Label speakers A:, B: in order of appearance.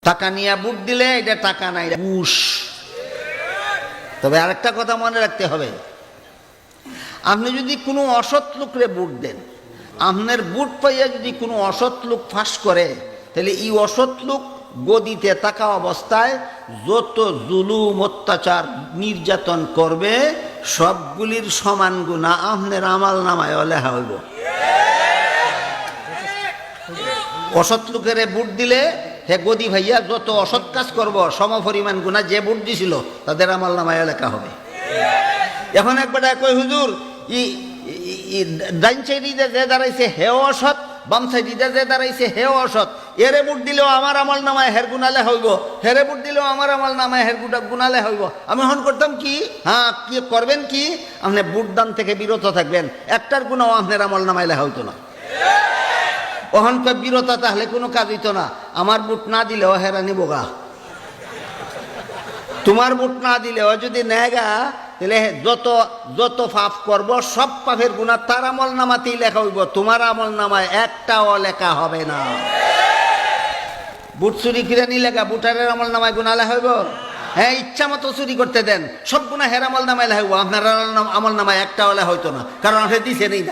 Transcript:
A: টাকা নিয়ে বুট দিলে এটা টাকা নাই, ঘুষ। তবে আরেকটা কথা মনে রাখতে হবে, আপনি যদি কোনো অসৎ লোকরে বুট দেন, আপনার বুট পাইয়া যদি কোনো অসৎ লোক ফাঁস করে, তাহলে এই অসৎ লোক গদিতে থাকা অবস্থায় যত জুলুম অত্যাচার নির্যাতন করবে সবগুলির সমান গুনাহ আপনার আমল নামায় লেখা হইব। অসৎ লোকের বুট দিলে হে গদি ভাইয়া যত অসৎ কাজ করব সমপরিমাণ গুনাহ যে বুট দিছিল তাদের আমল নামায় লেখা হবে। এখন একবার কই হুজুর ডাইন সাইডে যে দাঁড়াইছে হে অসৎ, বাম সাইডে যে দাঁড়াইছে হে অসৎ, এরে বুট দিলেও আমার আমল নামায় হের গুনালে হইব, হেরে বুট দিলেও আমার আমল নামায় হের গুনালে হইব। আমি হন করতাম কি, হ্যাঁ কি করবেন কি, আপনি বুট দান থেকে বিরত থাকবেন, একটার গুনাহ আপনার আমল নামায় লেখা হইতো না। অহনকার বিরত তাহলে কোনো কাজ হইতো না। আমার বুট না দিলেও হেরা নিবগা, তোমার বুট না দিলেও যদি নেগা, তাহলে যত যত পাপ করব সব পাপের গুনাহ তার আমল নামাতেই লেখা হইব, তোমার আমল নামায় একটাও লেখা হবে না। বুট চুরি ফিরে নিলে বুটারের আমল নামায় গুনাহ লেখা হইব? হ্যাঁ, ইচ্ছা মতো চুরি করতে দেন, সব গুনাহ হের আমল নামায় লেখা হইব, আপনার আমল নামায় একটাও লেখা হইতো না, কারণ আপনি দিছেনই না।